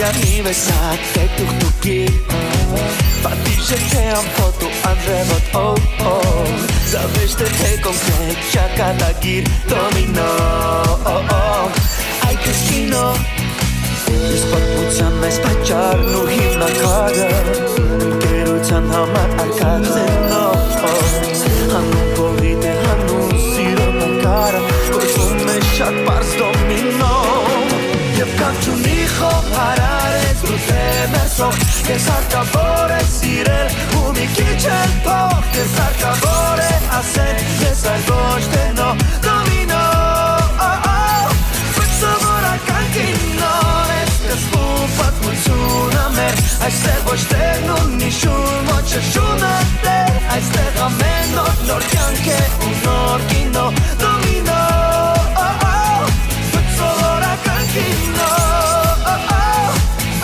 Mariani besat te tuktuki Patisce te am foto andrevot oh oh Zavește te concret Chakatagir domino oh oh Ai casino Իսպատության մեզ պաճարն ու հիմնակարը Ընկերության համար արկածենո Հանուն կովիդ է հանուն սիրո նկարը Կործում է շատ պարզ դոմինո Եվ կանչունի խով հարարեց դու տեմերսող Կեզ հարկավոր է սիրել ու մի քիչ էլ փող Կեզ հարկավոր է ասել ես այլ ոչ թե նո դոմինո Վծովորական կինո Պատմությունը մեր Այստեղ ոչ տերն ունի շուն Ոչ շունը տեր Այստեղ ամեն նոր կյանք է ու նոր կինո Դոմինո Վծովորական կինո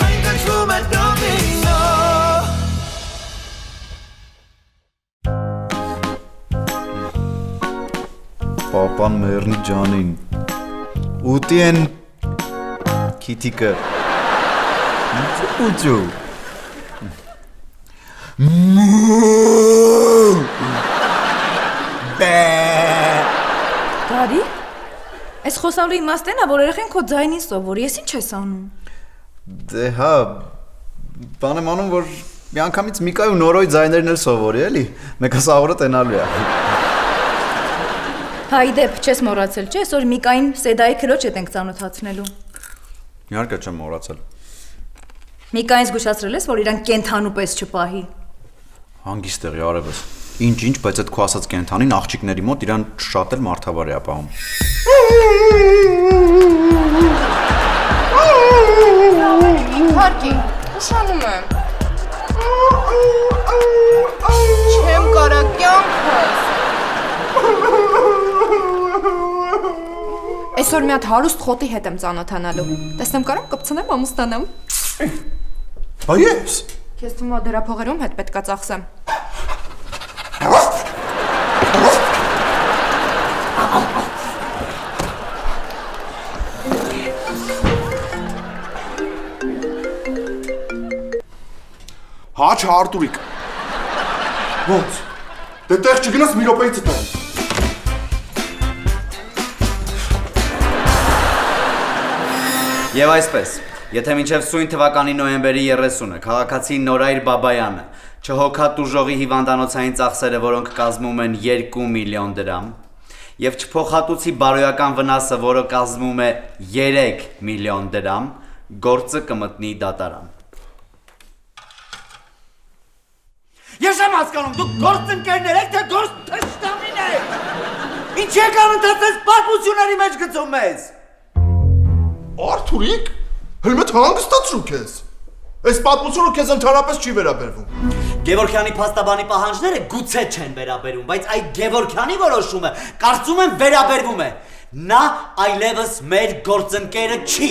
Այն կոչվում է դոմինո Պապան մերնի ջանին Ուտի են Քիթիկը Ուջու Դարի, այս խոսալու իմաստենա, որ երեխեն քո ձայնին սովորի, ես ինչ ես անում։ Դե հա, բան եմ անում, որ մի անգամից Միկայի ու Նորոյի ձայներն էլ սովորի, էլի, մեկը սաղորը տենալու է։ Հայ դեպ, չես մոռացել, չէ, այսօր Միկային Սեդայի քրոջ հետ ենք ծանոթացնելու։ Իհարկե չեմ մոռացել։ Միկային զգուշացրել ես, որ իրան կենթանու պես չպահի։ Հանգիստ եղի արևս։ Ինչ, բայց այդ քո ասած կենթանին աղջիկների մոտ իրան շատ էլ մարդավար է ապահում։ Իհարկե, ուշանում եմ։ Չեմ կարա կյանքս։ Այսօր մի հատ հարուստ խոտի հետ եմ ծանոթանալու։ Տեսնեմ կարամ կպցնեմ ամուսնանամ։ Բա ես։ Քեզ թվում է դրա փողերում հետ պետքա ծախսեմ։ Հաչ Արտուրիկ։ Ոնց։ Դե տեղ չգնաս մի րոպեից տան։ Եվ այսպես, եթե մինչև սույն թվականի նոյեմբերի 30-ը քաղաքացի Նորայր Բաբայանը չհոգատ ուժողի հիվանդանոցային ծախսերը, որոնք կազմում են 2 միլիոն դրամ, եւ չփոխհատուցի բարոյական վնասը, որը կազմում է 3 միլիոն դրամ, գործը կմտնի դատարան։ Ես եմ հասկանում, դուք գործընկերներ եք, թե գործ թշնամիներ։ Ինչ եք անընդհատ պատմությունների մեջ գցում մեզ։ Արտուրիկ, հլմետ հանգստացրու քեզ։ Այս պատմությունը քեզ ընդհանրապես չի վերաբերվում։ Գևորգյանի փաստաբանի պահանջները գուցե չեն վերաբերում, բայց այդ Գևորգյանի որոշումը կարծում եմ վերաբերվում է։ Նա այլևս մեր գործընկերը չի։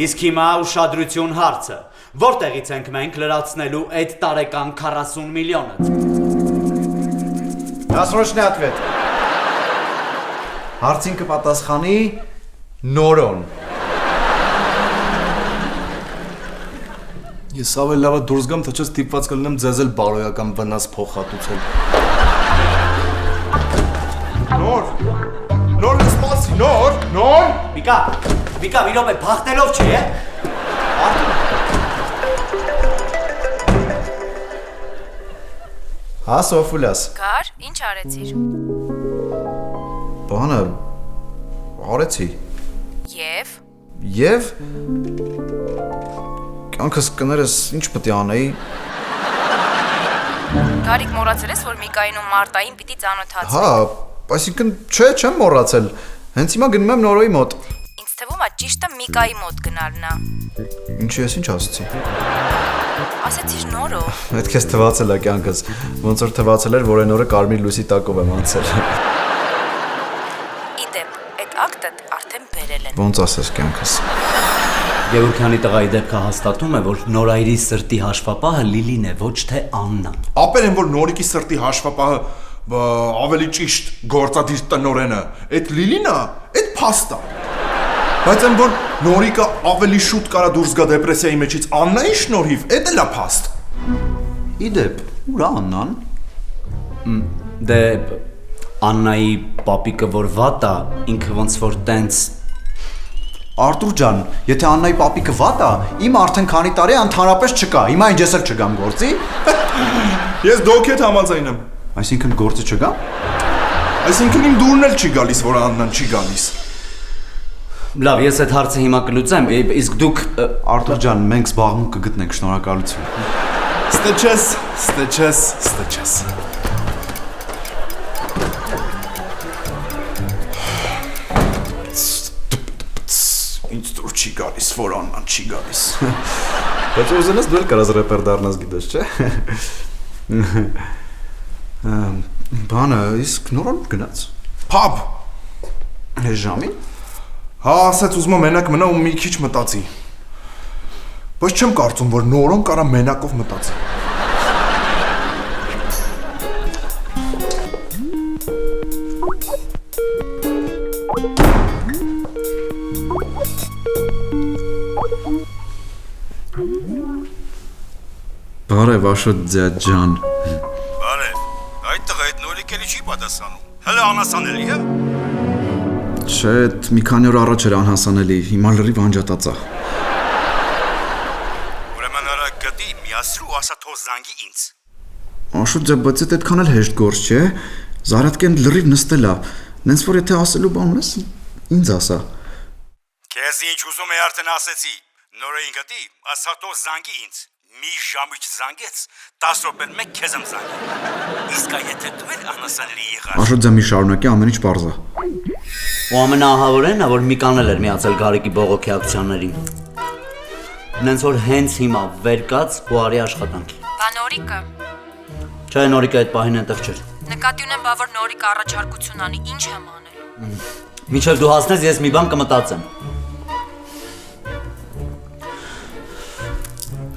Իսկ հիմա ուշադրություն հարցը։ Որտեղից ենք մենք լրացնելու այդ տարեկան 40 միլիոնը։ Դասրոշնի ատվետ։ Հարցին կպատասխանի Նորոն։ Ես ավելի լավ է դուրս գամ, թե չէ ստիպված կլինեմ ձեզ էլ բարոյական վնաս փոխհատուցել։ Նոր սպասի, նոր։ Միկա, մի րոպե, փախնելով չի, է։ Հա, Սոֆուլյաս։ Գար, ինչ արեցիր։ Բանը արեցի։ Եվ Կյանքս կներես ինչ պետք է անեի։ Գարիկ մոռացել ես, որ Միկային ու Մարտային պիտի ծանոթացվի։ Հա, այսինքն չեմ մոռացել։ Հենց հիմա գնում եմ Նորոյի մոտ։ Ինձ թվում է ճիշտը Միկայի մոտ գնալն է։ Ինչու ես ինչ ասացի։ Ասեցիր Նորո։ Այդ քեզ թվացել է կյանքս։ Ոնց որ թվացել էր, որ այն օրը կարմիր լույսի տակով եմ անցել։ Իդեպ, այդ ակտը արդեն բերել են։ Ոնց ասես կյանքս։ Գևորգյանի տղայի դեպքը հաստատում է, որ Նորայրի սրտի հաշվապահը Լիլին է, ոչ թե Աննան։ Ապեր են, որ Նորիկի սրտի հաշվապահը ավելի ճիշտ գործադիր տնօրենը, այդ Լիլինը, այդ փաստա։ Բայց եմ որ Նորիկը ավելի շուտ կարա դուրս գա դեպրեսիայի մեջից Աննայի շնորհիվ, էդ էլ է փաստ։ Իդեպ, ուր է Աննան։ Դե Աննայի պապիկը որ վատ է, ինքը ոնց որ տենց Արտուր ջան, եթե Աննայի պապիկը վատ է, իմ արդեն քանի տարի ընդհանրապես չկա։ Հիմա ինչ ես էլ չգամ գործի։ Ես դոք հետ համաձայն եմ։ Այսինքն գործի չգա։ Այսինքն իմ դուրն էլ չի գալիս, որ Աննան չի գալիս։ Լավ, ես այդ հարցը հիմա կլուծեմ, իսկ դուք Արտուր ջան, մենք զբաղմունք կգտնենք, շնորհակալություն։ Ստեչես։ Ինձ դուր չի գալիս, որ Աննան չի գալիս։ Բայց ուզենաս դու էլ կարաս ռեպեր դառնաս գիտես, չէ՞։ Բանը, իսկ նորան գնաց։ Փապ։ Այս ժամին։ Հա, ասաց ուզում եմ մենակ մնա ու մի քիչ մտածի։ Բայց չեմ կարծում, որ նորոն կարա մենակով մտածի։ Բարև Աշոտ ձյաձ ջան։ Բարև, այդ տղա այդ նորիկելի չի պատասխանում, հələ անհասանելի է։ Չէ, մի քանի օր առաջ էր անհասանելի, հիմա լրիվ անջատած է։ Ուրեմն արա գտի, միացրու ասա թող զանգի ինձ։ Աշոտ ձյաձ, բայց այդ այդքան էլ հեշտ գործ չէ։ Զարաթկեն լրիվ նստել է։ Նենց որ եթե ասելու բան ունես, ինձ ասա։ Քեզ ինչ ուզում է արդեն ասեցի։ Նորային գտի, ասա թող զանգի ինձ։ Մի ժամից զանգեց, 10 րոպեն մեկ քեզ եմ զանգի։ Իսկ եթե դու էլ անհասանելի եղար։ Աշոտ ձյաձ, մի շարունակի, ամեն ինչ պարզ է։ ու ամենաահավորենն է, որ Միկան էլ էր միացել Գարիկի բողոքի ակցիաներին։ Նենց որ հենց հիմա վեր կաց ու արի աշխատանքի։ Բա Նորիկը։ Չէ, Նորիկը այդ պահին այնտեղ չէր։ Նկատի ունեմ, բա որ Նորիկը առաջարկություն անի, ինչ եմ անել։ Մինչև դու հասնես, ես մի բան կմտածեմ։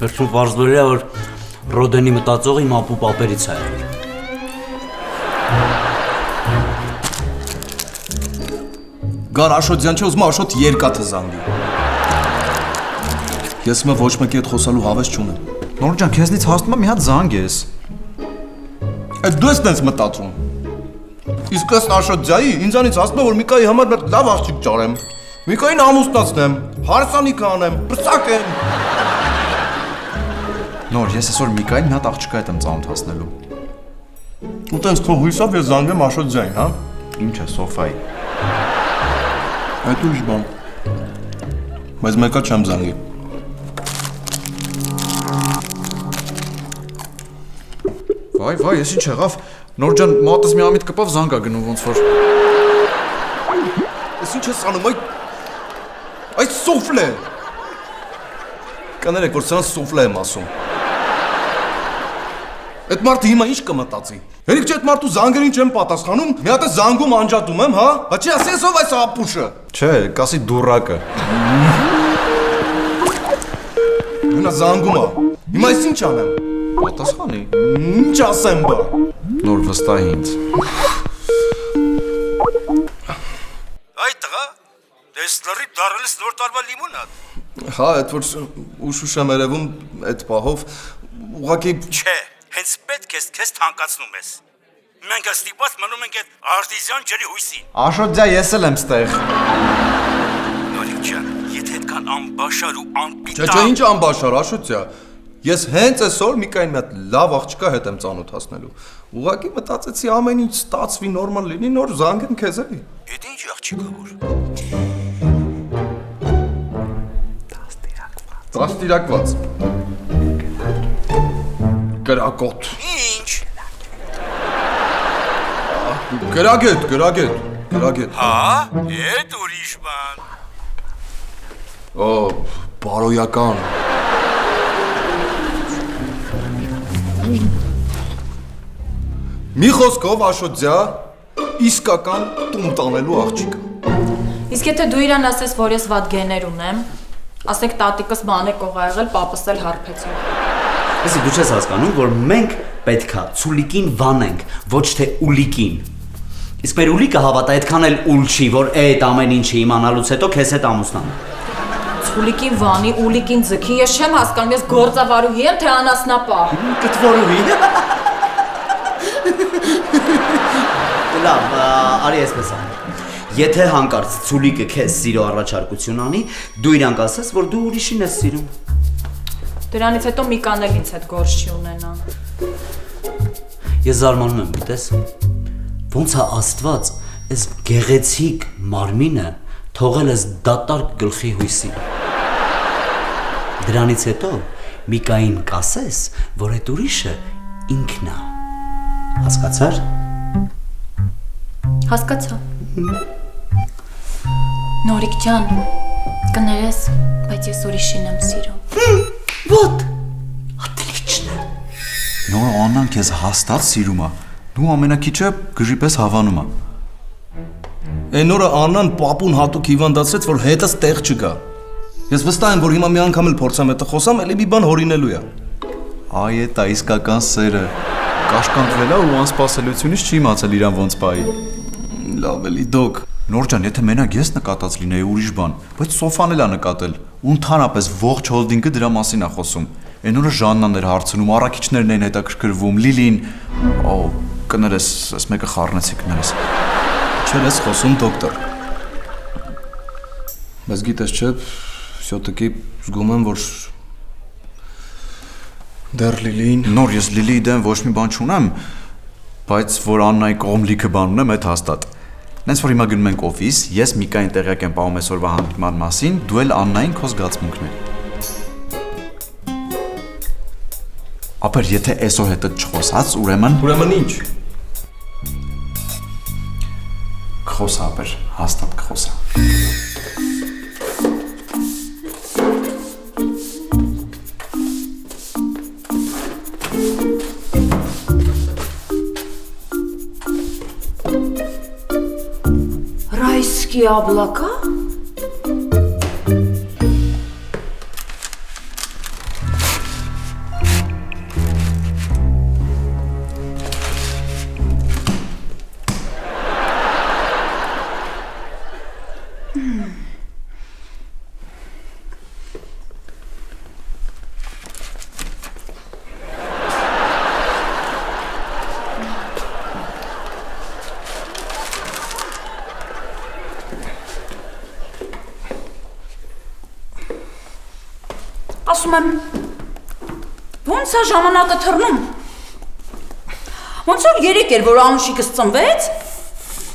Վերջում պարզվելու է, որ Ռոդենի մտածողը իմ ապու պապերից է եղել։ Գար Աշոտյան չէ, ուզում Աշոտ երկաթը զանգի։ Ես մը ոչ մեկի հետ խոսալու հավես չունեմ։ Նոր ջան, քեզնից հասնում է մի հատ զանգ ես։ Այդ դու ես տենց մտածում։ Իսկ ըստ Աշոտյայի, ինձանից ասում է, որ Միկայի համար մեր լավ աղջիկ ճարեմ։ Միկային ամուսնացնեմ, հարսանիք անեմ, պրծակեմ։ Նոր, ես այսօր Միկային մի հատ աղջկա հետ եմ ծանոթացնելու։ Ու տենց քո հույսով ես զանգեմ Աշոտյային, հա։ Ինչ է, Սոֆայի։ Այդ ուրիշ բան։ Բայց մեկա չեմ զանգի։ Վայ, ես ինչ եղավ։ Նոր ջան, մատս մի ամիտ կպավ զանգա գնում ոնց որ։ Ես ինչ ես անում, այդ սոֆլե։ Կներեք, որ սրանց սոֆլե եմ ասում։ Այդ մարդը հիմա ինչ կմտածի։ Հերիք չէ այդ մարդու զանգերին չեմ պատասխանում, մի հատ է զանգում անջատում եմ, հա։ Հա չի ասես ով այս ապուշը։ Չէ, կասի դուրակը։ Հնա զանգում է։ Հիմա ես ինչ անեմ։ Պատասխանի։ Ինչ ասեմ բա։ Նոր վստահ ինձ։ Այդ տղա, դες լրի դարելս նոր տարվա լիմոնադ։ Հա, այդ որ ուշուշ եմ երևում այդ պահով, ուղղակի Չէ, հենց պետք ես քեզ թանկացնում ես։ Մենք ստիպված մնում ենք այդ արտիզյան ջրի հույսին։ Աշոտ ձյա, ես էլ եմ ստեղ։ Նորիկ ջան, եթե այդքան անբաշար ու անպիտան։ Չէ, ինչ անբաշար, Աշոտյա։ Ես հենց այսօր Միկային մի հատ լավ աղջկա հետ եմ ծանոթացնելու։ Ուղղակի մտածեցի ամեն ինչ ստացվի, նորմալ լինի, նոր զանգեմ քեզ էլի։ Էդ ինչ աղջիկա որ։ Դաստիարակված։ Գրակոտ։ Ինչ։ Գրագետ։ Հա, էդ ուրիշ բան։ Օ, բարոյական։ Մի խոսքով Աշոտյա իսկական տուն տանելու աղջիկ։ Իսկ եթե դու իրան ասես, որ ես վատ գեներ ունեմ, ասեք տատիկս բան է կողա եղել, պապս էլ հարբեցել։ Իսկ դու չես հասկանում, որ մենք պետքա ցուլիկին վանենք, ոչ թե ուլիկին։ Իսկ մեր ուլիկը հավատա այդքան էլ ուլ չի, որ այդ ամեն ինչը իմանալուց հետո քեզ հետ ամուսնանա։ Ուլիկին վանի, ուլիկին ձգի, ես չեմ հասկանում, ես գործավարուհի եմ, թե անասնապահ։ Կտվորուհի։ Լավ, արի այսպես անի։ Եթե հանկարծ Ցուլիկը քեզ սիրո առաջարկություն անի, դու իրանք ասես, որ դու ուրիշին ես սիրում։ Դրանից հետո Միկան էլ ինձ հետ գործ չի ունենա։ Ես զարմանում եմ, գիտես։ Ոնց է Աստված այս գեղեցիկ մարմինը թողել ես դատարկ գլխի հույսի։ Դրանից հետո Միկային կասես, որ այդ ուրիշը ինքն է։ Հասկացար։ Հասկացա։ Նորիկ ջան, կներես, բայց ես ուրիշին եմ սիրում։ Вот, отлично։ Նոր Աննան քեզ հաստատ սիրում է։ Դու ամենակիչը գժի պես հավանում է։ Այն օրը Աննան պապուն հատուկ հիվանդացրեց, որ հետս տեղ չկա։ Ես վստահ եմ, որ հիմա մի անգամ էլ փորձեմ հետը խոսամ, էլի մի բան հորինելու է։ Այ էդ է իսկական սերը։ Կաշկանդվել է ու անսպասելիությունից չի իմացել իրան ոնց պայի։ Լավ էլի դոկ։ Նոր ջան, եթե մենակ ես նկատած լինեի ուրիշ բան, բայց Սոֆան էլ է նկատել։ Ու ընդհանրապես ողջ հոլդինգը դրա մասին է խոսում։ Այն օրը Ժաննան էր հարցնում, առաքիչներն էին հետաքրքրվում, Լիլին, կներես, այս մեկը խառնեցի կներես։ Չէ, ես խոսում դոկտոր։ Բայց գիտես չէ, всё-таки զգում եմ, որ դեռ Լիլին Նոր ես Լիլիի դեմ ոչ մի բան չունեմ, բայց որ Աննայի կողմ լիքը բան ունեմ, այդ հաստատ։ Նենց որ հիմա գնում ենք օֆիս, ես Միկային տեղյակ եմ պահում այսօրվա հանդիպման մասին, դու էլ Աննային քո զգացմունքներ։ Ապեր, եթե այսօր հետը չխոսած, ուրեմն ինչ։ Կխոսա, ապեր, հաստատ կխոսա։ Райские облака? Ասում եմ, ոնց է ժամանակը թռնում։ Ոնց որ երեք էր, որ Անուշիկս ծնվեց,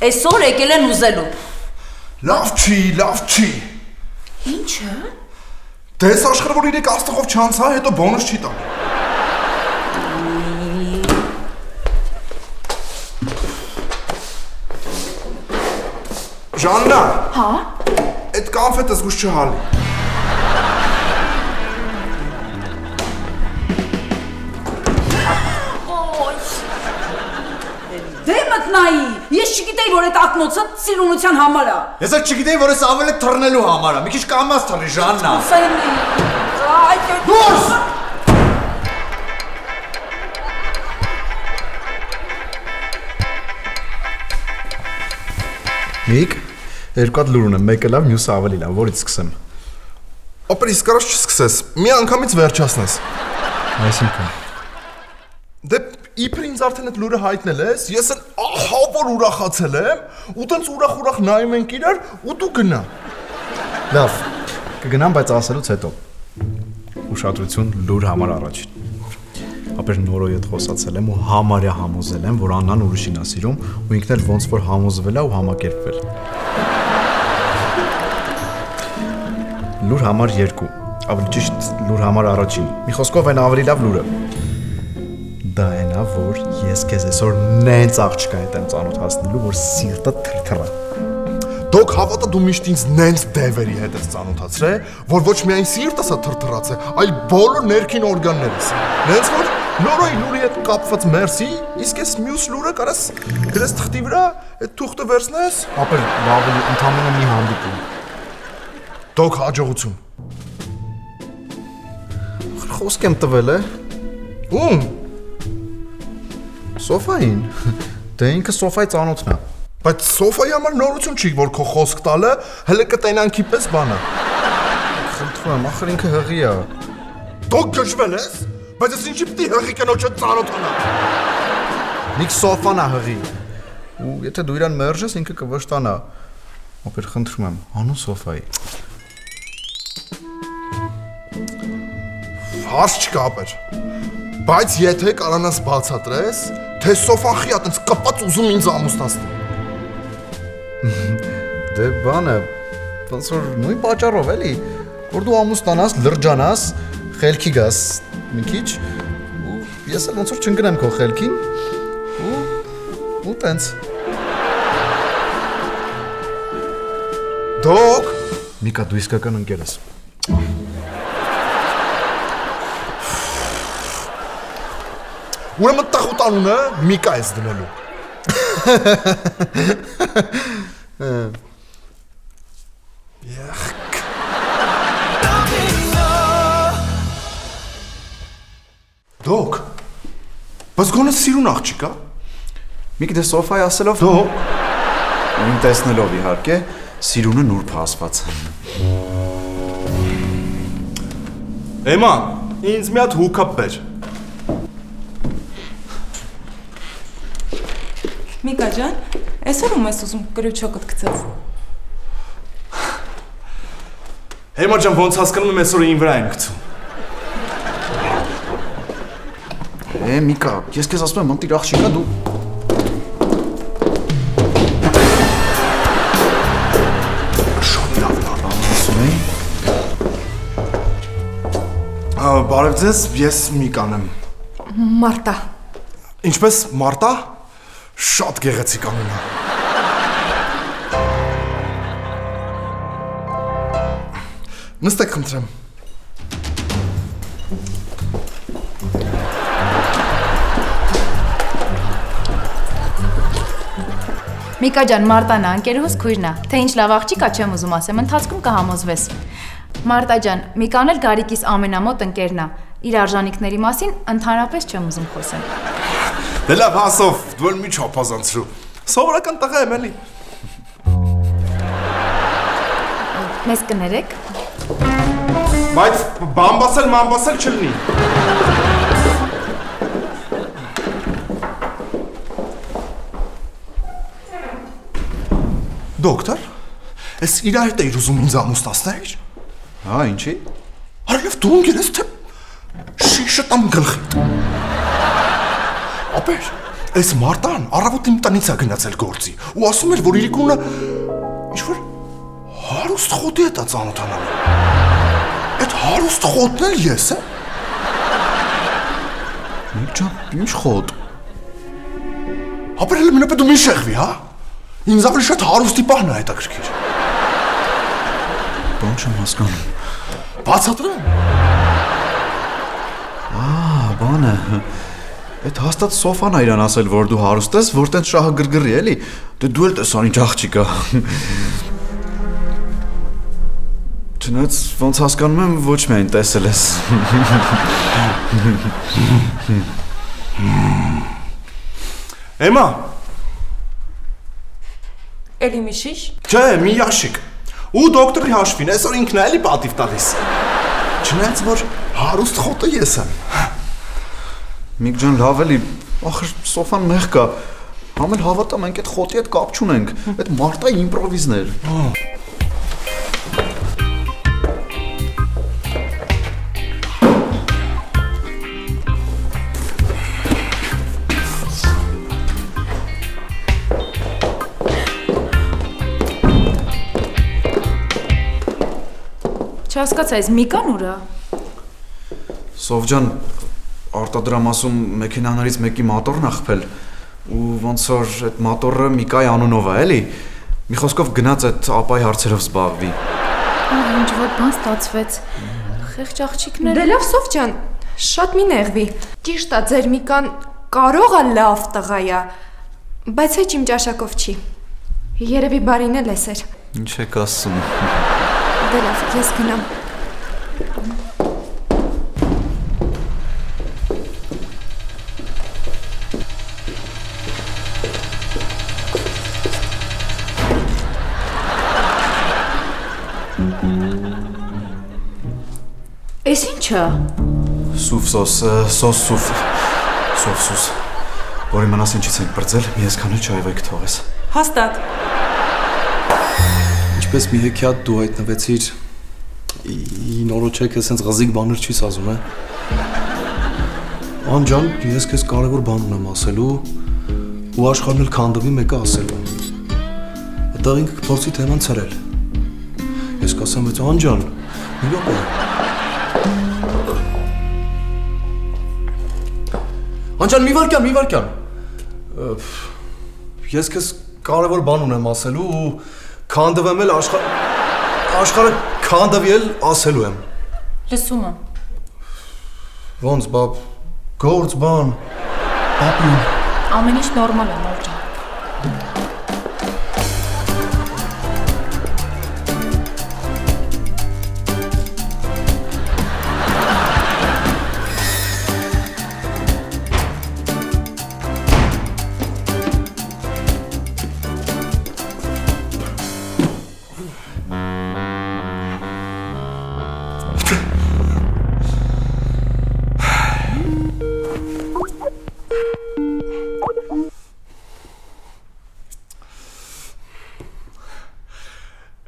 այսօր եկել են ուզելու։ Լավ չի։ Ինչը։ Դες աշխարհը որ իրեք աստղով չանցա, հետո բոնուս չի տա։ Ժաննա։ Հա։ Այդ կոնֆետը զգուշ չհալի։ Մտնայի, ես չգիտեի, որ այդ ակնոցը սիրունության համար է։ Ես էլ չգիտեի, որ ես ավելի թռնելու համար է։ Մի քիչ կամաց թռի, Ժաննա։ Դուրս։ Միք, երկու հատ լուր ունեմ, մեկը լավ, մյուսը ավելի լավ, որից սկսեմ։ Ապեր իսկ կարաս չսկսես, մի անգամից վերջացնես։ Այսինքն։ Դե իբր ինձ արդեն այդ լուրը հայտնել ես, ես էլ ահա որ ուրախացել եմ, ու տենց ուրախ նայում ենք իրար, ու դու գնա։ Լավ, կգնամ, բայց ասելուց հետո։ Ուշադրություն լուր համար առաջին։ Ապեր նորոյ հետ խոսացել եմ ու համարյա համոզել եմ, որ Աննան ուրիշին է սիրում, ու ինքն էլ ոնց որ համոզվել է ու համակերպվել։ Լուր համար 2, ավելի ճիշտ լուր համար առաջին։ Մի խոսքով այն ավելի լավ լուրը։ Դա այն է, որ ես քեզ այսօր նենց աղջկա հետ եմ ծանոթացնելու, որ սիրտը թրթռա։ Դոք հավատա դու միշտ ինձ նենց դևերի հետ ես ծանոթացրել, որ ոչ միայն սիրտս է թրթռացել, այլ բոլոր ներքին օրգաններս։ Նենց որ նորոյ լուրի հետ կապված մերսի, իսկ ես մյուս լուրը կարաս գրես թղթի վրա, այդ թուղթը վերցնես։ Ապեր ավելի ընդամենը մի հանդիպում։ Դոք հաջողություն։ Խոսք եմ տվել է։ Ում։ Սոֆային։ Դե ինքը Սոֆայի ծանոթն է։ Բայց Սոֆայի համար նորություն չի, որ քո խոսք տալը հələ կտենանքի պես բան է։ Խնդրում եմ, ախր ինքը հղի է։ Դուք գժվել ես, բայց ես ինչի պիտի հղի կնոջը ծանոթանա։ Նիկ Սոֆան է հղի։ Ու եթե դու իրան մերժես, ինքը կվշտանա։ Ապեր խնդրում եմ, հանու Սոֆայի։ Հարց չկա ապեր։ Բայց եթե կարանաս բացատրես, թե Սոֆան խի այտենց կպած ուզում ինձ ամուսնացնի։ Դե բանը, ոնց որ նույն պատճառով էլի, որ դու ամուսնանաս, լրջանաս, խելքի գաս մի քիչ, ու ես էլ ոնց որ չընկնեմ քո խելքին, ու տենց։ Դոկ, Միկա, դու իսկական ընկեր ես։ ուրեմն տխուտ անունը Միկա ես դնելու։ Յախք։ Դոկ, բայց գոնե սիրուն աղջիկա։ Միք դե Սոֆայի ասելով Դոկ, իմ տեսնելով իհարկե, սիրունը նուրբ հասված։ Էմա, ինձ մի հատ հուքա բեր։ Միկա ջան, այսօր ում ես ուզում կրուչոկդ գցած։ Էմա ջան, ոնց հասկանում եմ այսօր ին վրա եմ գցում։ Միկա, ես քեզ ասում եմ, ընտիր աղջիկա դու։ Շատ լավ, Ասում էի։ բարև ձեզ, ես Միկան եմ։ Մարտա։ Ինչպես Մարտա։ Շատ գեղեցիկ անուն է։ Նստեք խնդրեմ։ Միկա ջան, Մարտան է, ընկերուհուս քույրն է։ Թե ինչ լավ աղջիկ է, չեմ ուզում ասեմ, ընթացքում կհամոզվես։ Մարտա ջան, Միկան էլ Գարիկիս ամենամոտ ընկերն է։ Իր արժանինքների մասին ընդհանրապես չեմ ուզում խոսել։ Դե լավ, հասով, դու էլ մի չափազանցրու։ Սովորական տղա եմ էլի։ Մեզ կներեք։ Բայց բամբասել չլինի։ Դոկտոր, ես իր հետ էիր ուզում ինձ ամուսնացնել։ Հա, ինչի։ Արելով դու ընկեր ես թե շիշը տամ գլխի։ Ապեր, այս Մարտան առավոտ իմ տնից է գնացել գործի ու ասում էր, որ իրիկունը ինչ-որ հարուստ խոտի հետ է ծանոթանալու։ Այդ հարուստ խոտն էլ ես է։ Միք ջան, ինչ խոտ։ Ապեր էլ մինապե դու մի շեղվի, հա։ Ինձ ավելի շատ հարուստի պահն է հետաքրքիր։ Բան չեմ հասկանում։ Բացատրեմ։ Բանը, այդ հաստատ Սոֆան է իրան ասել, որ դու հարուստ ես, որ տենց շահը գրգռի, էլի։ Դե դու էլ տեսան ինչ աղջիկ է։ Չնայած ոնց հասկանում եմ, ոչ միայն տեսել ես։ Էմա։ Էլի մի շիշ։ Չէ, մի ящик։ Ու դոկտորի հաշվին, այսօր ինքն է էլի պատիվ տալիս։ Չնայած որ հարուստ խոտը ես եմ։ Միք ջան, լավ էլի, ախր Սոֆան մեղ կա։ Համել հավատա մենք այդ խոտի հետ կապ չունենք։ Այդ Մարտայի իմպրովիզներ։ Չհասկացա, այս Միկան ուր է։ Սով ջան, արտադրամասում մեքենաներից մեկի մոտորն է խփել ու ոնց որ այդ մոտորը Միկայի անունով է, էլի։ Մի խոսքով գնաց այդ ապայի հարցերով զբաղվի։ Ինչ որ բան ստացվեց։ Խեղճ աղջիկներ։ Դե լավ Սով ջան, շատ մի նեղվի։ Ճիշտ է, ձեր Միկան կարող է լավ տղա է, բայց հեչ իմ ճաշակով չի։ Երևի բարին էլ էսեր։ Ինչ եք ասում։ Դե լավ, ես գնամ։ Էս ի՞նչը։ Սուֆ սոս, որի մնաս ինչից ենք բրձել, մի այսքան էլ չայվայք թողես։ Հաստատ։ Ինչպես մի հեքիաթ դու հայտնվեցիր, նորոջեքը սենց ղզիկ բաներ չիս ասում, Անջան, ես քեզ կարևոր բան ունեմ ասելու ու աշխարհն էլ քանդվի մեկը ասելու։ Այդտեղ ինքը կփորձի թեման ցրել։ Ես կասեմ, բայց Անջան, մի րոպե։ Անջան, մի վարքյան։ Ես քեզ կարևոր բան ունեմ ասելու ու քանդվեմ էլ աշխարհը քանդվի էլ ասելու եմ։ Լսում եմ։ Ոնց, բաբ, գործ բան, պապին։ Ամեն ինչ նորմալ է, Նոր ջան։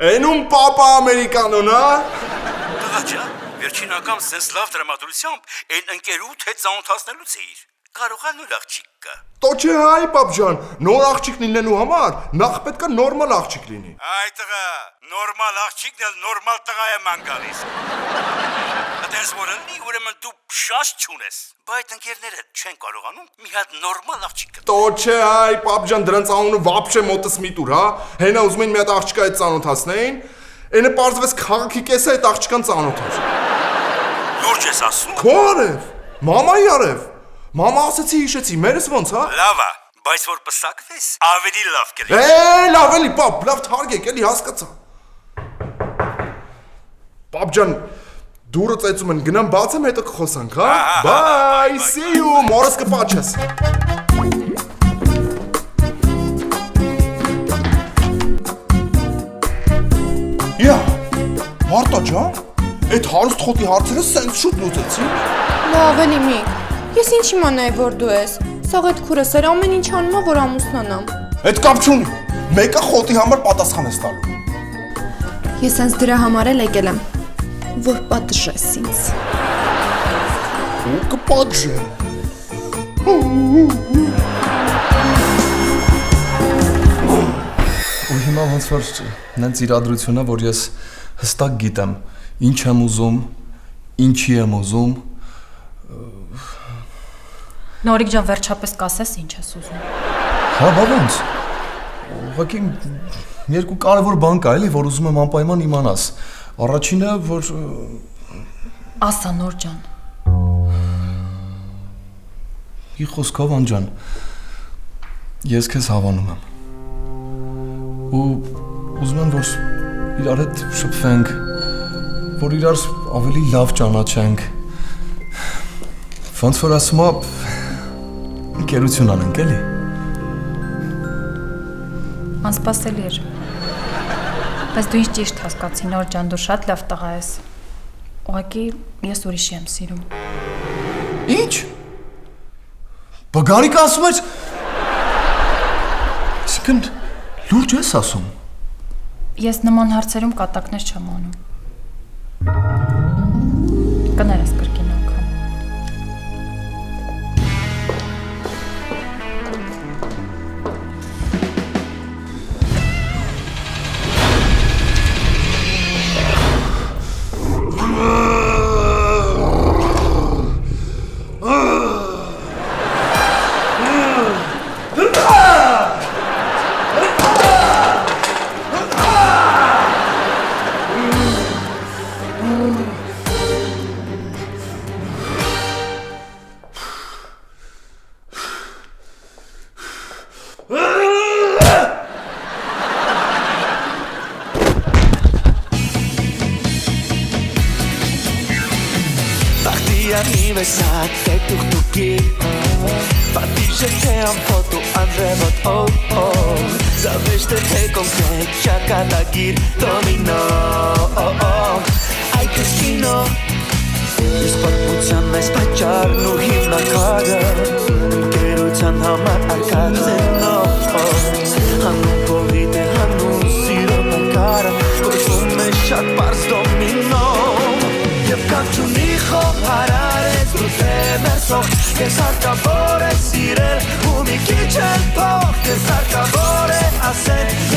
Էնում պապա ամերիկանոն, Տղա ջան, վերջին անգամ սենց լավ դրամատուրգությամբ այն ընկերուդ հետ ծանոթացնելուց էիր։ Կարող է նոր աղջիկ կա։ Տո չէ հայ պապջան, նոր աղջիկ լինելու համար նախ պետք է նորմալ աղջիկ լինի։ Այ տղա, նորմալ աղջիկն էլ նորմալ տղա է ման գալիս։ Այդպես որ լինի, ուրեմն դու շաշ չունես։ Բայց ընկերները չեն կարողանում մի հատ նորմալ աղջիկ գտնել։ Տո չէ հայ պապջան, դրանց անունը վապշե մոտս մի տուր, հա։ Հենա ուզում են մի հատ աղջկա հետ ծանոթացնեին, այնը պարզվեց քաղաքի կեսը այդ աղջկան ծանոթ էր։ Լուրջ ես ասում։ Քո արև, մամայի արև։ Մամա ասեցի հիշեցի, մերս ոնց, հա։ Լավ է, բայց որ պսակվես, ավելի լավ կլինի։ Լավ էլի, պապ, լավ թարգեք, էլի հասկացա։ Պապջան, դուրը ծեծում են, գնամ բացեմ, հետո կխոսանք, հա։ Bye, see you, մորս կպաչես։ Իա, Մարտա ջան, այդ հարուստ խոտի հարցերը սենց շուտ լուծեցի։ Լավ էլի մի։ Ես ինչ իմանայի, որ դու ես։ Սաղ այդ քուրս էր ամեն ինչ անում է, որ ամուսնանամ։ Այդ կապ չունի։ Մեկը խոտի համար պատասխան ես տալու։ Ես հենց դրա համար էլ եկել եմ, որ պատժես ինձ։ Ու կպատժեմ։ Ու հիմա ոնց որ նենց իրադրությունն է, որ ես հստակ գիտեմ ինչ եմ ուզում, ինչի եմ ուզում։ Նորիկ ջան, վերջապես կասես ինչ ես ուզում։ Հա, բա ոնց։ Ուղղակի երկու կարևոր բան կա, էլի, որ ուզում եմ անպայման իմանաս։ Առաջինը, որ Ասա, Նոր ջան։ Մի խոսքով Անջան, ես քեզ հավանում եմ։ Ու ուզում եմ, որ իրար հետ շփվենք, որ իրար ավելի լավ ճանաչենք։ Ոնց որ ասում եմ, ընկերություն անենք, էլի։ Անսպասելի էր։ Բայց դու ինչ ճիշտ հասկացի, Նոր ջան, դու շատ լավ տղա ես։ Ուղղակի ես ուրիշի եմ սիրում։ Ինչ։ Բգարիկը ասում էր։ Իսկն լուրջ ես ասում։ Ես նման հարցերում կատակներ չեմ անում։ Կներես կրկին անգամ։ Aniversario tuktuki Patisce che un foto andremo oh Zaveste te con che chakadagir domino պատճառն ու հիմնականը ընկերության համար արկածենո հանուն փողիտ է հանուն սիրո պայքարը գործում է շատ պարզ դոմինո Եվ կապչունի խոհարար ես դու թեմերսող Կեզ հարկավոր է սիրել ու մի քիչ էլ փող Կեզ հարկավոր է ասել